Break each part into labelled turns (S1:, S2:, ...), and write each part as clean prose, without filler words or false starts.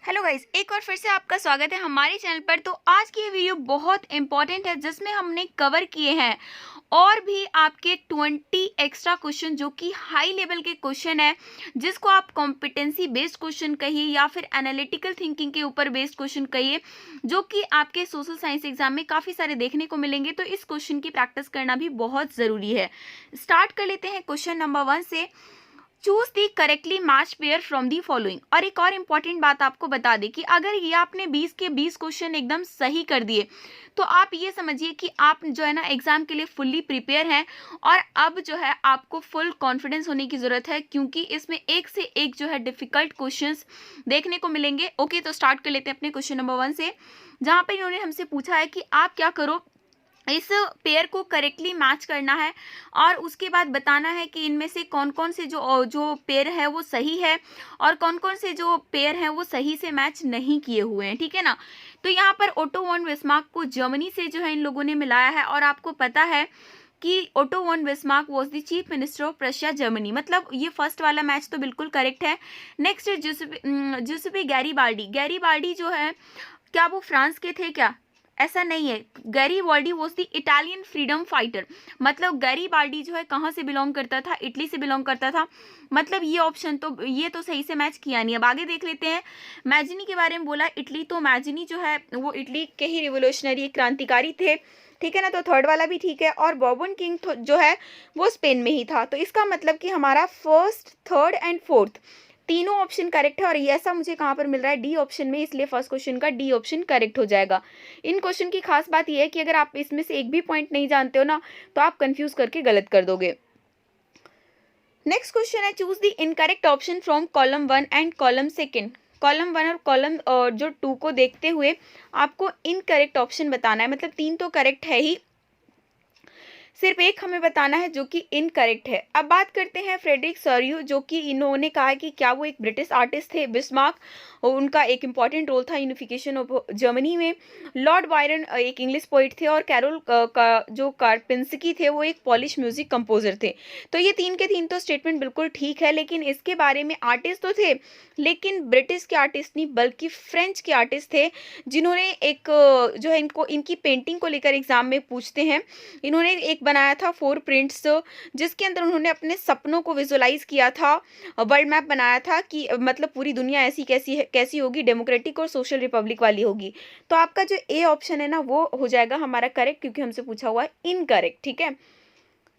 S1: Hello guys, एक और फिर से आपका स्वागत है हमारे चैनल पर। तो आज की ये वीडियो बहुत इंपॉर्टेंट है जिसमें हमने कवर किए हैं और भी आपके 20 एक्स्ट्रा क्वेश्चन जो कि हाई लेवल के क्वेश्चन है, जिसको आप कॉम्पिटेंसी बेस्ड क्वेश्चन कहिए या फिर एनालिटिकल थिंकिंग के ऊपर बेस्ड क्वेश्चन कहिए, जो कि आपके सोशल साइंस एग्जाम में काफ़ी सारे देखने को मिलेंगे। तो इस क्वेश्चन की प्रैक्टिस करना भी बहुत ज़रूरी है। स्टार्ट कर लेते हैं क्वेश्चन नंबर 1 से। Choose the correctly match pair from the following. और एक और इम्पॉर्टेंट बात आपको बता दें कि अगर ये आपने 20 के 20 क्वेश्चन एकदम सही कर दिए तो आप ये समझिए कि आप जो है ना एग्जाम के लिए फुल्ली प्रिपेयर हैं। और अब जो है आपको फुल कॉन्फिडेंस होने की ज़रूरत है, क्योंकि इसमें एक से एक जो है डिफिकल्ट क्वेश्चंस देखने को मिलेंगे। ओके, तो स्टार्ट कर लेते हैं अपने क्वेश्चन नंबर 1 से, जहाँ पर इन्होंने हमसे पूछा है कि आप क्या करो, इस पेयर को करेक्टली मैच करना है और उसके बाद बताना है कि इनमें से कौन कौन से जो पेयर है वो सही है और कौन कौन से जो पेयर हैं वो सही से मैच नहीं किए हुए हैं। ठीक है ना। तो यहाँ पर ओटो वन बिस्मार्क को जर्मनी से जो है इन लोगों ने मिलाया है। और आपको पता है कि auto von Bismarck was the chief minister of Russia Germany, मतलब ये फर्स्ट वाला मैच तो बिल्कुल करेक्ट है। नेक्स्ट जुसेपे गैरीबाल्डी जो है, क्या वो फ्रांस के थे क्या? ऐसा नहीं है। Garibaldi was the Italian freedom fighter, मतलब गैरीबाल्डी जो है कहाँ से बिलोंग करता था? इटली से बिलोंग करता था। मतलब ये ऑप्शन तो ये तो सही से मैच किया नहीं। अब आगे देख लेते हैं। मैजिनी के बारे में बोला इटली, तो मैजिनी जो है वो इटली के ही रिवोल्यूशनरी क्रांतिकारी थे। ठीक है ना, तो थर्ड वाला भी ठीक है। और बॉर्बन किंग जो है वो स्पेन में ही था। तो इसका मतलब कि हमारा फर्स्ट, थर्ड एंड फोर्थ तीनों ऑप्शन करेक्ट है। और ये ऐसा मुझे कहाँ पर मिल रहा है? डी ऑप्शन में, इसलिए फर्स्ट क्वेश्चन का डी ऑप्शन करेक्ट हो जाएगा। इन क्वेश्चन की खास बात यह है कि अगर आप इसमें से एक भी पॉइंट नहीं जानते हो ना, तो आप कंफ्यूज करके गलत कर दोगे। नेक्स्ट क्वेश्चन है, choose the incorrect option from column 1 and column 2। Column 1 और कॉलम जो 2 को देखते हुए आपको इनकरेक्ट ऑप्शन बताना है। मतलब 3 तो करेक्ट है ही, सिर्फ एक हमें बताना है जो कि इनकरेक्ट है। अब बात करते हैं फ्रेडरिक सॉर्यू, जो कि इन्होंने कहा है कि क्या वो एक ब्रिटिश आर्टिस्ट थे। बिस्मार्क, उनका एक इम्पॉर्टेंट रोल था यूनिफिकेशन ऑफ जर्मनी में। लॉर्ड बायरन एक इंग्लिश पोइट थे और कैरोल का जो कार्पेंस्की थे वो एक पॉलिश म्यूजिक कंपोजर थे। तो ये 3 के 3 तो स्टेटमेंट बिल्कुल ठीक है, लेकिन इसके बारे में आर्टिस्ट तो थे, लेकिन ब्रिटिश के आर्टिस्ट नहीं बल्कि फ्रेंच के आर्टिस्ट थे, जिन्होंने एक जो है इनको इनकी पेंटिंग को लेकर एग्जाम में पूछते हैं। इन्होंने एक बनाया था 4 प्रिंट्स, जिसके अंदर उन्होंने अपने सपनों को विजुअलाइज किया था। वर्ल्ड मैप बनाया था कि मतलब पूरी दुनिया ऐसी कैसी होगी, डेमोक्रेटिक और सोशल रिपब्लिक वाली होगी। तो आपका जो ए ऑप्शन है ना वो हो जाएगा हमारा करेक्ट, क्योंकि हमसे पूछा हुआ है इनकरेक्ट। ठीक है।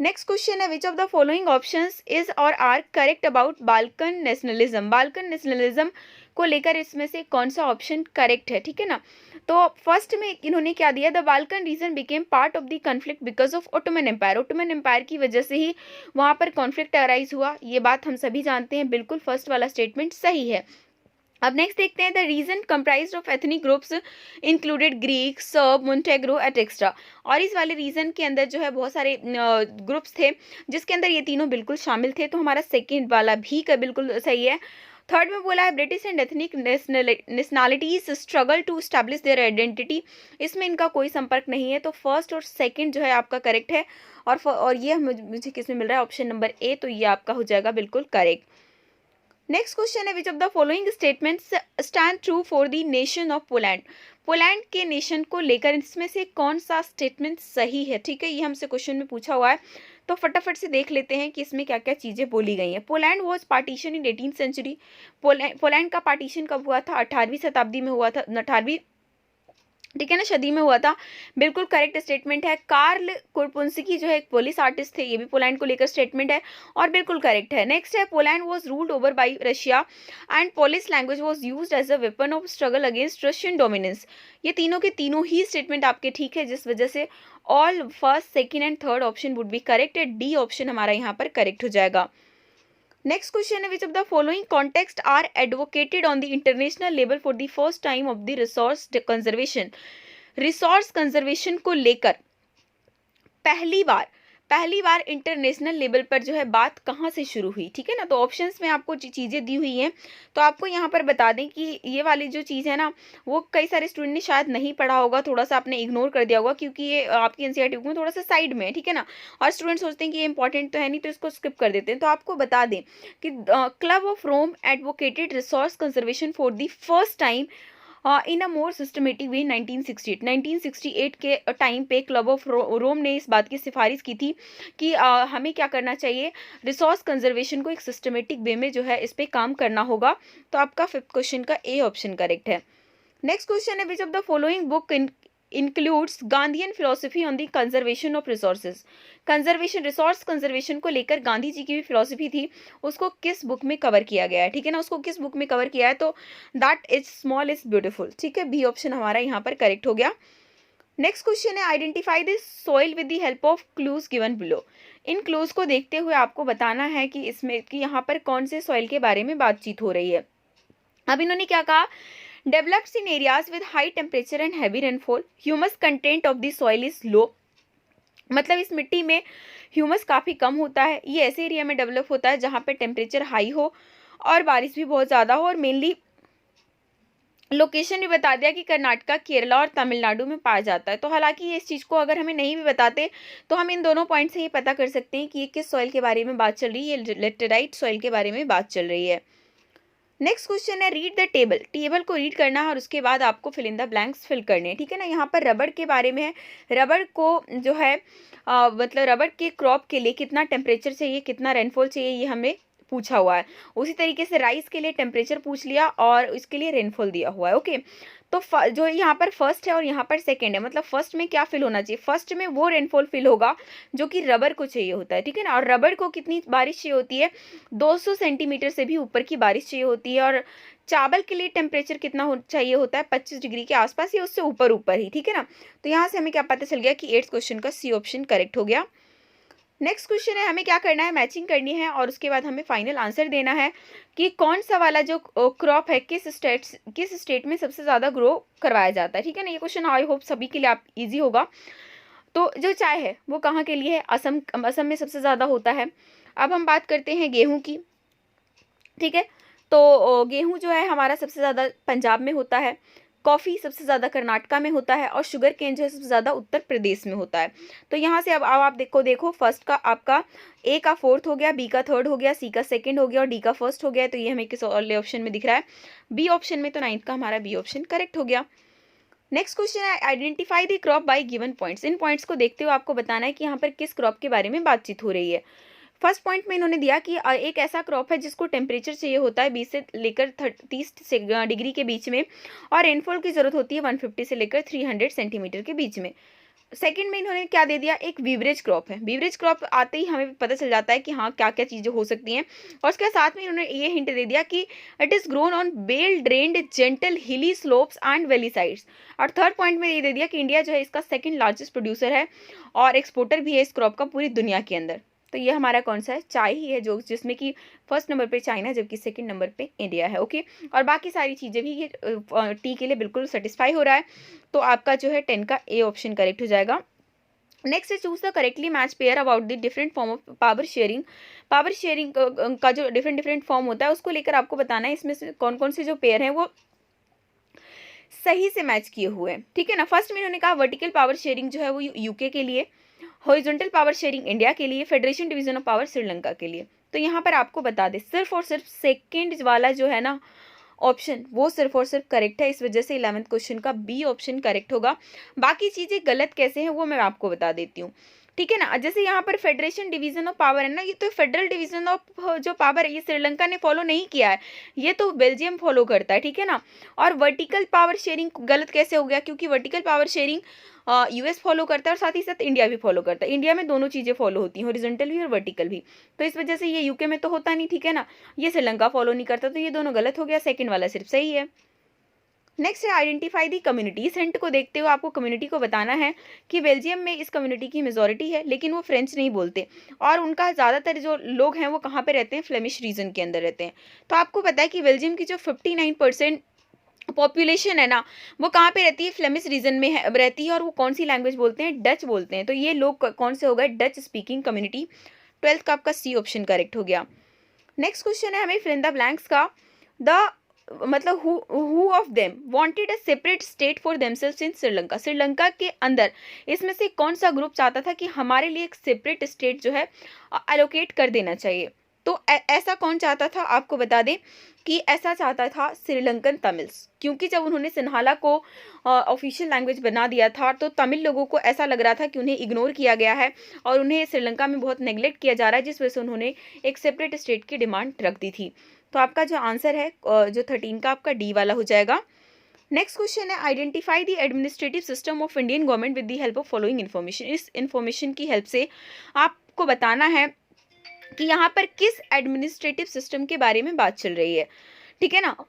S1: नेक्स्ट क्वेश्चन है, which of the following options is or are correct about Balkan nationalism. Balkan nationalism को लेकर इसमें से कौन सा ऑप्शन करेक्ट है? ठीक है ना। तो फर्स्ट में इन्होंने क्या दिया, the Balkan region became part of the conflict because of Ottoman empire. Ottoman empire की वजह से ही वहां पर कॉन्फ्लिक्ट अराइज हुआ। ये बात हम सभी जानते हैं, बिल्कुल फर्स्ट वाला स्टेटमेंट सही है। अब नेक्स्ट देखते हैं, the region comprised of ethnic groups included Greek, Serb, Montenegro etcetera. और इस वाले रीजन के अंदर जो है बहुत सारे ग्रुप्स थे, जिसके अंदर ये तीनों बिल्कुल शामिल थे। तो हमारा सेकेंड वाला भी का बिल्कुल सही है। थर्ड में बोला है, British and ethnic nationalities struggle to establish their identity. इसमें इनका कोई संपर्क नहीं है। तो फर्स्ट और सेकंड जो है आपका करेक्ट है। और ये मुझे किस में मिल रहा है? ऑप्शन नंबर ए, तो ये आपका हो जाएगा बिल्कुल करेक्ट। नेक्स्ट क्वेश्चन है, which of the following statements stand true for the nation of Poland. Poland के नेशन को लेकर इसमें से कौन सा स्टेटमेंट सही है? ठीक है, ये हमसे क्वेश्चन में पूछा हुआ है, तो फटाफट से देख लेते हैं कि इसमें क्या क्या चीज़ें बोली गई हैं। Poland was partition in 18th century. Poland का पार्टीशन कब हुआ था? 18वीं शताब्दी में हुआ था, 18वीं, ठीक है ना, सदी में हुआ था। बिल्कुल करेक्ट स्टेटमेंट है। कार्ल कोरपुंस्की जो है एक पुलिस आर्टिस्ट थे, ये भी पोलैंड को लेकर स्टेटमेंट है और बिल्कुल करेक्ट है। नेक्स्ट है, Poland was ruled over by Russia and Polish language was used as a weapon of struggle against Russian dominance. ये तीनों के तीनों ही स्टेटमेंट आपके ठीक है, जिस वजह से all first, second and third option would be correct. D option हमारा यहाँ पर करेक्ट हो जाएगा। नेक्स्ट क्वेश्चन है, which of the following context or advocated on the international level for the first time of the resource conservation. Resource conservation को लेकर पहली बार पहली बार इंटरनेशनल लेवल पर जो है बात कहाँ से शुरू हुई, ठीक है ना। तो ऑप्शंस में आपको चीज़ें दी हुई हैं, तो आपको यहाँ पर बता दें कि ये वाली जो चीज़ है ना, वो कई सारे स्टूडेंट ने शायद नहीं पढ़ा होगा, थोड़ा सा आपने इग्नोर कर दिया होगा, क्योंकि ये आपकी एनसीईआरटी बुक में थोड़ा सा साइड में है, ठीक है ना। और स्टूडेंट सोचते हैं कि ये इंपॉर्टेंट तो है नहीं, तो इसको स्किप कर देते हैं। तो आपको बता दें कि Club of Rome advocated resource conservation for the first time in a more systematic way 1968 के टाइम पे क्लब ऑफ रोम ने इस बात की सिफारिश की थी कि हमें क्या करना चाहिए, रिसोर्स कंजर्वेशन को एक सिस्टमेटिक वे में जो है इस पे काम करना होगा। तो आपका 5th क्वेश्चन का ए ऑप्शन करेक्ट है। नेक्स्ट क्वेश्चन है, which of the following book includes Gandhian philosophy on the conservation of resources. Conservation, resource conservation को लेकर गांधी जी की भी फिलोसफी थी, उसको किस बुक में कवर किया गया है, ठीक है ना। उसको किस बुक में कवर किया है, तो that is small is beautiful, ठीक है। बी ऑप्शन हमारा यहाँ पर करेक्ट हो गया। नेक्स्ट क्वेश्चन है, identify this soil with the help of clues given below. In clues को देखते हुए आपको बताना है कि इसमें कि यहाँ पर कौन से सॉइल के बारे में बातचीत हो रही है। अब इन्होंने क्या कहा, develops in areas with high temperature and heavy rainfall, humus content of the soil is low। मतलब इस मिट्टी में ह्यूमस काफ़ी कम होता है, ये ऐसे एरिया में डेवलप होता है जहाँ पे टेम्परेचर हाई हो और बारिश भी बहुत ज़्यादा हो, और मेनली लोकेशन भी बता दिया कि कर्नाटका, केरला और तमिलनाडु में पाया जाता है। तो हालांकि इस चीज़ को अगर हमें नहीं भी बताते तो हम इन दोनों पॉइंट से ये पता कर सकते हैं कि ये किस सॉइल के बारे में बात चल रही है, ये लेटेराइट सॉइल के बारे में बात चल रही है। नेक्स्ट क्वेश्चन है, रीड द टेबल। टेबल को रीड करना है और उसके बाद आपको fill in the blanks fill करने हैं, ठीक है ना। यहाँ पर रबड़ के बारे में है, रबड़ को जो है मतलब रबड़ के क्रॉप के लिए कितना टेम्परेचर चाहिए, कितना रेनफॉल चाहिए, ये हमें पूछा हुआ है। उसी तरीके से राइस के लिए टेम्परेचर पूछ लिया और इसके लिए रेनफॉल दिया हुआ है, ओके। तो जो यहाँ पर फर्स्ट है और यहाँ पर सेकंड है, मतलब फर्स्ट में क्या फिल होना चाहिए, फर्स्ट में वो रेनफॉल फिल होगा जो कि रबर को चाहिए होता है, ठीक है ना। और रबर को कितनी बारिश चाहिए होती है, 200 सेंटीमीटर से भी ऊपर की बारिश चाहिए होती है। और चावल के लिए टेम्परेचर कितना चाहिए होता है, 25 डिग्री के आसपास या उससे ऊपर ऊपर ही, ठीक है ना। तो यहाँ से हमें क्या पता चल गया कि 8th क्वेश्चन का सी ऑप्शन करेक्ट हो गया। नेक्स्ट क्वेश्चन है, हमें क्या करना है, मैचिंग करनी है और उसके बाद हमें फाइनल आंसर देना है कि कौन सा वाला जो क्रॉप है किस स्टेट में सबसे ज़्यादा ग्रो करवाया जाता है, ठीक है ना। ये क्वेश्चन आई होप सभी के लिए आप इजी होगा। तो जो चाय है वो कहाँ के लिए है, असम में सबसे ज़्यादा होता है। अब हम बात करते हैं गेहूँ की, ठीक है। तो गेहूँ जो है हमारा सबसे ज़्यादा पंजाब में होता है, कॉफ़ी सबसे ज़्यादा कर्नाटका में होता है और शुगर केन जो है सबसे ज़्यादा उत्तर प्रदेश में होता है। तो यहाँ से अब आप देखो फर्स्ट का आपका ए का 4th हो गया, बी का 3rd हो गया, सी का 2nd हो गया और डी का 1st हो गया। तो ये हमें किस ऑप्शन में दिख रहा है, बी ऑप्शन में। तो 9th का हमारा बी ऑप्शन करेक्ट हो गया। नेक्स्ट क्वेश्चन है, identify the crop bye given points. In points को देखते हुए आपको बताना है कि यहाँ पर किस क्रॉप के बारे में बातचीत हो रही है। फर्स्ट पॉइंट में इन्होंने दिया कि एक ऐसा क्रॉप है जिसको टेम्परेचर चाहिए होता है 20 से लेकर 30 डिग्री के बीच में और रेनफॉल की ज़रूरत होती है 150 से लेकर 300 सेंटीमीटर के बीच में। सेकंड में इन्होंने क्या दे दिया, एक बीवरेज क्रॉप है। बीवरेज क्रॉप आते ही हमें पता चल जाता है कि हाँ क्या क्या चीज़ें हो सकती हैं। और उसके साथ में इन्होंने ये हिंट दे दिया कि it is grown on well drained gentle hilly slopes and valley sides. और थर्ड पॉइंट में ये दे दिया कि इंडिया जो है इसका 2nd लार्जेस्ट प्रोड्यूसर है और एक्सपोर्टर भी है इस क्रॉप का पूरी दुनिया के अंदर। तो ये हमारा कौन सा है, चाय ही है, जो जिसमें कि फर्स्ट नंबर पे चाइना जबकि 2nd नंबर पे इंडिया है, ओके। और बाकी सारी चीज़ें भी ये टी के लिए बिल्कुल सेटिस्फाई हो रहा है। तो आपका जो है 10 का ए ऑप्शन करेक्ट हो जाएगा। नेक्स्ट है, choose the correctly match pair about the different form of power sharing. Power sharing का जो डिफरेंट फॉर्म होता है उसको लेकर आपको बताना है इसमें से कौन कौन से जो पेयर हैं वो सही से मैच किए हुए हैं, ठीक है ना। फर्स्ट में इन्होंने कहा वर्टिकल पावर शेयरिंग जो है वो यूके के लिए, हॉरिजॉन्टल पावर शेयरिंग इंडिया के लिए, federation division of power Sri Lanka के लिए। तो यहाँ पर आपको बता दें सिर्फ और सिर्फ सेकंड वाला जो है ना ऑप्शन वो सिर्फ और सिर्फ करेक्ट है, इस वजह से 11th क्वेश्चन का बी ऑप्शन करेक्ट होगा। बाकी चीज़ें गलत कैसे हैं वो मैं आपको बता देती हूँ, ठीक है ना। जैसे यहाँ पर फेडरेशन डिवीजन ऑफ पावर है ना, ये तो फेडरल डिवीजन ऑफ जो पावर है ये श्रीलंका ने फॉलो नहीं किया है, ये तो बेल्जियम फॉलो करता है, ठीक है ना। और वर्टिकल पावर शेयरिंग गलत कैसे हो गया, क्योंकि vertical power sharing US follow करता है और साथ ही साथ इंडिया भी फॉलो करता है। इंडिया में दोनों चीज़ें फॉलो होती हैं, हॉरिजॉन्टल भी और वर्टिकल भी। तो इस वजह से ये यूके में तो होता नहीं, ठीक है ना, ये श्रीलंका फॉलो नहीं करता, तो ये दोनों गलत हो गया, सेकंड वाला सिर्फ सही है। नेक्स्ट है आइडेंटिफाई दी कम्युनिटी। इस हिंट को देखते हुए आपको कम्युनिटी को बताना है कि बेल्जियम में इस कम्युनिटी की मेजॉरिटी है लेकिन वो फ्रेंच नहीं बोलते और उनका ज़्यादातर जो लोग हैं वो कहाँ पे रहते हैं, फ्लेमिश रीजन के अंदर रहते हैं। तो आपको पता है कि बेल्जियम की जो 59% पॉपुलेशन है ना, वो कहाँ पे रहती है, फ्लेमिश रीजन में है रहती है, और वो कौन सी लैंग्वेज बोलते हैं, डच बोलते हैं। तो ये लोग कौन से हो गए, डच स्पीकिंग कम्युनिटी। 12th का आपका सी ऑप्शन करेक्ट हो गया। नेक्स्ट क्वेश्चन है हमें फिल इन द ब्लैंक्स का। द मतलब who of them wanted a separate state for themselves इन श्रीलंका। श्रीलंका के अंदर इसमें से कौन सा ग्रुप चाहता था कि हमारे लिए एक सेपरेट स्टेट जो है एलोकेट कर देना चाहिए। तो ऐसा कौन चाहता था, आपको बता दें कि ऐसा चाहता था श्रीलंकन तमिल्स, क्योंकि जब उन्होंने सिन्हाला को ऑफिशियल लैंग्वेज बना दिया था तो तमिल लोगों को ऐसा लग रहा था कि उन्हें इग्नोर किया गया है और उन्हें श्रीलंका में बहुत नेग्लेक्ट किया जा रहा है, जिस वजह से उन्होंने एक सेपरेट स्टेट की डिमांड रख दी थी। तो आपका जो आंसर है जो 13 का आपका डी वाला हो जाएगा। नेक्स्ट क्वेश्चन है identify the administrative system of Indian government with the help of following information. इस इन्फॉर्मेशन की हेल्प से आपको बताना है कि यहाँ पर किस एडमिनिस्ट्रेटिव सिस्टम के बारे में बात चल रही है, ठीक है ना।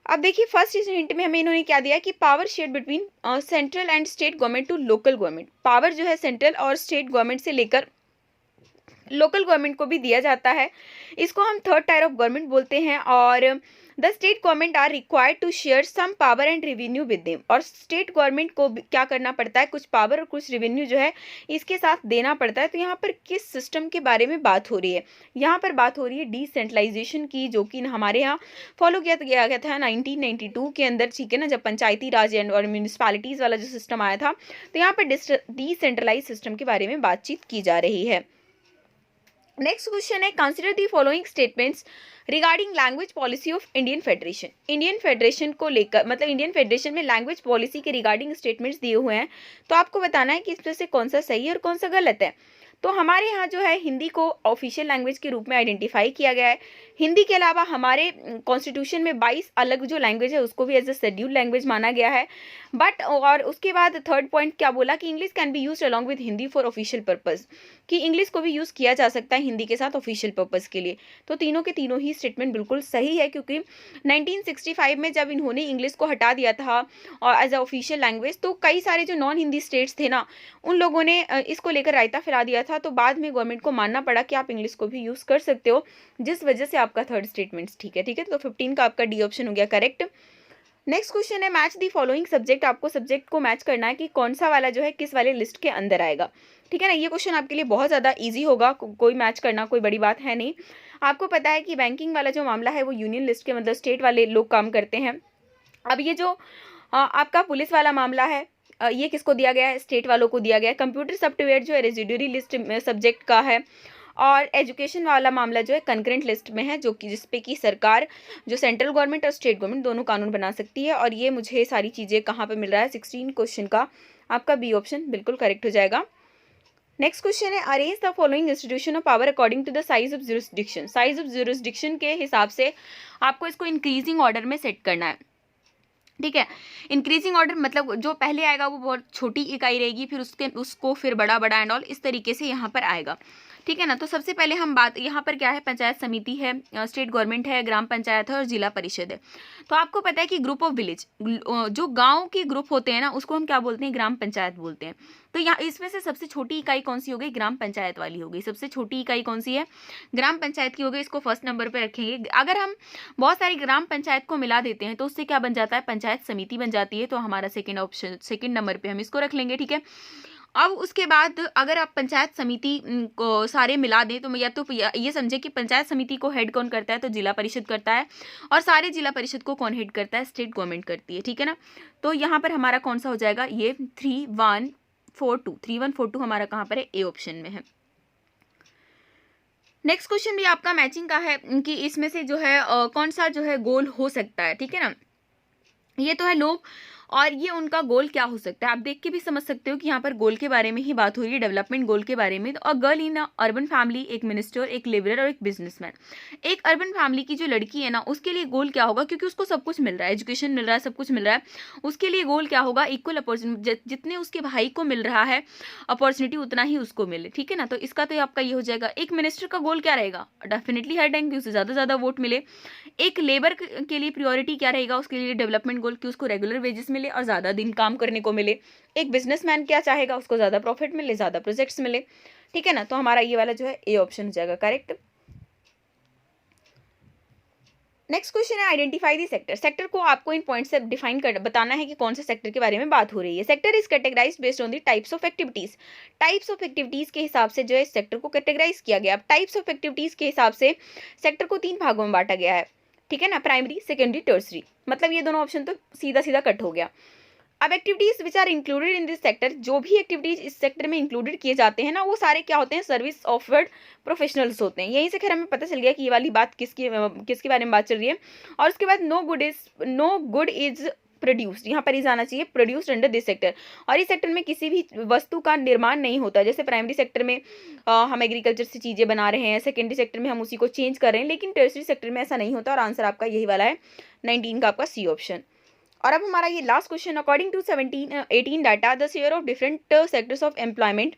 S1: अब देखिए फर्स्ट हिंट में हमें इन्होंने क्या दिया कि power share between central and state government to local government. Power जो है सेंट्रल और स्टेट गवर्नमेंट से लेकर लोकल गवर्नमेंट को भी दिया जाता है। इसको हम थर्ड टायर ऑफ गवर्नमेंट बोलते हैं। और the state government are required to share some power and revenue with them. और स्टेट गवर्नमेंट को क्या करना पड़ता है, कुछ पावर और कुछ रेवेन्यू जो है इसके साथ देना पड़ता है। तो यहाँ पर किस सिस्टम के बारे में बात हो रही है, यहाँ पर बात हो रही है डिसेंट्रलाइजेशन की, जो कि हमारे यहाँ फॉलो किया गया था 1992 के अंदर, ठीक है ना, जब पंचायती राज और म्यूनिसपैलिटीज़ वाला जो सिस्टम आया था। तो यहाँ पर डिसेंट्रलाइज सिस्टम के बारे में बातचीत की जा रही है। नेक्स्ट क्वेश्चन है consider the following statements regarding language policy of Indian federation. Indian federation को लेकर मतलब इंडियन फेडरेशन में लैंग्वेज पॉलिसी के रिगार्डिंग स्टेटमेंट्स दिए हुए हैं। तो आपको बताना है कि इसमें से कौन सा सही है और कौन सा गलत है। तो हमारे यहाँ जो है हिंदी को ऑफिशियल लैंग्वेज के रूप में आइडेंटिफाई किया गया है। हिंदी के अलावा हमारे कॉन्स्टिट्यूशन में 22 अलग जो लैंग्वेज है उसको भी एज अ शेड्यूल लैंग्वेज माना गया है। बट और उसके बाद थर्ड पॉइंट क्या बोला कि English can be use along with Hindi for official purpose, कि इंग्लिश को भी यूज़ किया जा सकता है हिंदी के साथ ऑफिशियल पर्पज़ के लिए। तो तीनों के तीनों ही स्टेटमेंट बिल्कुल सही है, क्योंकि 1965 में जब इन्होंने इंग्लिश को हटा दिया था और एज अ ऑफिशियल लैंग्वेज, तो कई सारे जो नॉन हिंदी स्टेट्स थे ना, उन लोगों ने इसको लेकर रायता फैला दिया था। तो बाद में गवर्नमेंट को मानना पड़ा कि आप इंग्लिश को भी यूज़ कर सकते हो, जिस वजह से आपका थर्ड स्टेटमेंट ठीक है, ठीक है। तो 15 का आपका डी ऑप्शन हो गया करेक्ट। नेक्स्ट क्वेश्चन है मैच दी फॉलोइंग सब्जेक्ट। आपको सब्जेक्ट को मैच करना है कि कौन सा वाला जो है किस वाले लिस्ट के अंदर आएगा, ठीक है ना। ये क्वेश्चन आपके लिए बहुत ज़्यादा इजी होगा, कोई मैच करना कोई बड़ी बात है नहीं। आपको पता है कि बैंकिंग वाला जो मामला है वो यूनियन लिस्ट के मतलब स्टेट वाले लोग काम करते हैं। अब ये जो आपका पुलिस वाला मामला है ये किसको दिया गया है, स्टेट वालों को दिया गया है। कंप्यूटर सॉफ्टवेयर जो है रेजिड्यूरी लिस्ट सब्जेक्ट का है। और एजुकेशन वाला मामला जो है कंकरेंट लिस्ट में है, जो कि जिसपे कि सरकार जो सेंट्रल गवर्नमेंट और स्टेट गवर्नमेंट दोनों कानून बना सकती है। और ये मुझे सारी चीज़ें कहाँ पे मिल रहा है, 16 क्वेश्चन का आपका बी ऑप्शन बिल्कुल करेक्ट हो जाएगा। नेक्स्ट क्वेश्चन है arrange the following institution of power according to the size of jurisdiction. Size of jurisdiction के हिसाब से आपको इसको इंक्रीजिंग ऑर्डर में सेट करना है, ठीक है। इंक्रीजिंग ऑर्डर मतलब जो पहले आएगा वो बहुत छोटी इकाई रहेगी, फिर उसको फिर बड़ा बड़ा एंड ऑल इस तरीके से यहाँ पर आएगा, ठीक है ना। तो सबसे पहले हम बात यहाँ पर क्या है, पंचायत समिति है, स्टेट गवर्नमेंट है, ग्राम पंचायत है और जिला परिषद है। तो आपको पता है कि ग्रुप ऑफ विलेज जो गांव के ग्रुप होते हैं ना उसको हम क्या बोलते हैं, ग्राम पंचायत बोलते हैं। तो यहाँ इसमें से सबसे छोटी इकाई कौन सी हो गई, ग्राम पंचायत वाली हो गई। सबसे छोटी इकाई कौन सी है, ग्राम पंचायत की हो गई। इसको फर्स्ट नंबर पर रखेंगे। अगर हम बहुत सारी ग्राम पंचायत को मिला देते हैं तो उससे क्या बन जाता है, पंचायत समिति बन जाती है। तो हमारा सेकेंड ऑप्शन सेकेंड नंबर पर हम इसको रख लेंगे, ठीक है। अब उसके बाद अगर आप पंचायत समिति को सारे मिला दें तो या तो ये समझे कि पंचायत समिति को हेड कौन करता है, तो जिला परिषद करता है। और सारे जिला परिषद को कौन हेड करता है, स्टेट गवर्नमेंट करती है, ठीक है ना। तो यहाँ पर हमारा कौन सा हो जाएगा, ये 3142 हमारा कहाँ पर है, ए ऑप्शन में है। नेक्स्ट क्वेश्चन भी आपका मैचिंग का है कि इसमें से जो है कौन सा जो है गोल हो सकता है, ठीक है ना। ये तो है लोग, और ये उनका गोल क्या हो सकता है आप देख के भी समझ सकते हो कि यहाँ पर गोल के बारे में ही बात हो रही है, डेवलपमेंट गोल के बारे में। तो a girl in a urban family, एक मिनिस्टर, एक लेबरर और एक बिजनेसमैन। एक अर्बन फैमिली की जो लड़की है ना उसके लिए गोल क्या होगा, क्योंकि उसको सब कुछ मिल रहा है, एजुकेशन मिल रहा है, सब कुछ मिल रहा है। उसके लिए गोल क्या होगा, इक्वल अपॉर्चुनिटी, जितने उसके भाई को मिल रहा है अपॉर्चुनिटी उतना ही उसको मिले, ठीक है ना। तो इसका तो आपका ये हो जाएगा। एक मिनिस्टर का गोल क्या रहेगा, डेफिनेटली हर टाइम की उसे ज़्यादा वोट मिले। एक लेबर के लिए प्रियोरिटी क्या रहेगा, उसके लिए डेवलपमेंट गोल कि उसको रेगुलर वेजेस मिले और ज़्यादा दिन काम करने को मिले। एक बिजनेसमैन क्या चाहेगा, उसको ज़्यादा प्रॉफिट मिले, ज़्यादा प्रोजेक्ट्स मिले, ठीक है ना। तो हमारा ये वाला जो है ए ऑप्शन हो जाएगा करेक्ट। नेक्स्ट क्वेश्चन है आइडेंटिफाई दी सेक्टर। सेक्टर को आपको इन पॉइंट से डिफाइन कर बताना है कि कौन से सेक्टर के बारे में बात हो रही है। Sector is categorised based on the types of activities. Types of activities के हिसाब से जो है सेक्टर को कैटेगराइज किया गया। अब टाइप्स ऑफ एक्टिविटीज के हिसाब से सेक्टर को 3 भागों में बांटा गया है, ठीक है ना, प्राइमरी, सेकेंडरी, टर्सरी। मतलब ये दोनों ऑप्शन तो सीधा सीधा कट हो गया। अब activities which are included in this sector, जो भी एक्टिविटीज इस सेक्टर में इंक्लूडेड किए जाते हैं ना, वो सारे क्या होते हैं, सर्विस ऑफर्ड प्रोफेशनल्स होते हैं। यहीं से खैर हमें पता चल गया कि ये वाली बात किसके बारे में बात चल रही है। और उसके बाद नो गुड इज प्रोड्यूस्ड, यहाँ पर ही जाना चाहिए प्रोड्यूस्ड अंडर दिस सेक्टर। और इस सेक्टर में किसी भी वस्तु का निर्माण नहीं होता। जैसे प्राइमरी सेक्टर में हम एग्रीकल्चर से चीज़ें बना रहे हैं, सेकेंडरी सेक्टर में हम उसी को चेंज कर रहे हैं, लेकिन टर्सरी सेक्टर में ऐसा नहीं होता। और आंसर आपका यही वाला है 19 का, आपका सी ऑप्शन। और अब हमारा ये last question, according to 18 data the share of different sectors of employment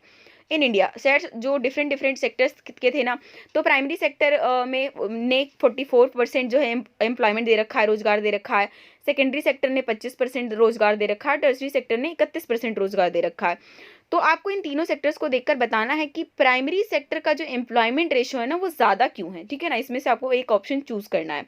S1: in India. Share जो डिफरेंट सेक्टर्स के थे ना, तो प्राइमरी सेक्टर में ने 44% जो है एम्प्लॉयमेंट दे रखा है, रोजगार दे रखा है। सेकेंडरी सेक्टर ने 25% रोजगार दे रखा है। टर्सरी सेक्टर ने 31% रोजगार दे रखा है। तो आपको इन तीनों सेक्टर्स को देखकर बताना है कि प्राइमरी सेक्टर का जो एम्प्लॉयमेंट रेशियो है ना, वो ज़्यादा क्यों है, ठीक है ना। इसमें से आपको एक ऑप्शन चूज करना है।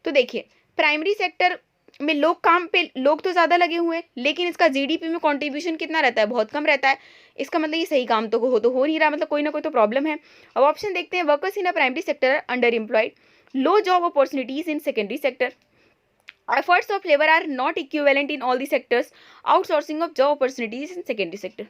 S1: तो देखिए, प्राइमरी सेक्टर में लोग तो ज़्यादा लगे हुए हैं, लेकिन इसका जीडीपी में कंट्रीब्यूशन कितना रहता है, बहुत कम रहता है। इसका मतलब ये सही काम तो हो नहीं रहा, मतलब कोई ना कोई तो प्रॉब्लम है। अब ऑप्शन देखते हैं। Workers in a primary sector under employed, low job opportunities in secondary sector, efforts of labor are not equivalent in all the sectors, outsourcing of job opportunities in secondary sector।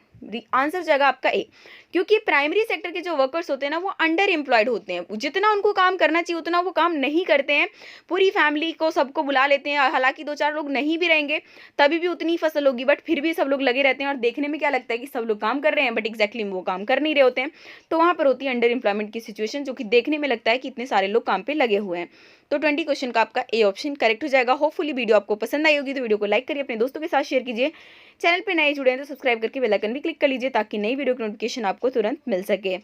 S1: Answer जाएगा आपका ए, क्योंकि primary sector के जो workers होते हैं ना, वो under employed होते हैं। जितना उनको काम करना चाहिए उतना वो काम नहीं करते हैं। पूरी फैमिली को सबको बुला लेते हैं, हालांकि 2-4 लोग नहीं भी रहेंगे तभी भी उतनी फसल होगी, बट फिर भी सब लोग लगे रहते हैं। और देखने में क्या लगता है कि सब लोग काम कर रहे हैं, बट एग्जैक्टली वो काम कर नहीं रहे होते हैं। तो वहाँ पर होती है अंडर एम्प्लॉयमेंट की सिचुएशन, जो कि देखने में लगता है कि इतने सारे लोग काम पे लगे हुए हैं। तो 20 क्वेश्चन का आपका ए ऑप्शन करेक्ट हो जाएगा। होपफुली वीडियो आपको पसंद आई होगी, तो वीडियो को लाइक करिए, अपने दोस्तों के साथ शेयर कीजिए। चैनल पे नए जुड़े हैं तो सब्सक्राइब करके बेल आइकन भी क्लिक कर लीजिए, ताकि नई वीडियो की नोटिफिकेशन आपको तुरंत मिल सके।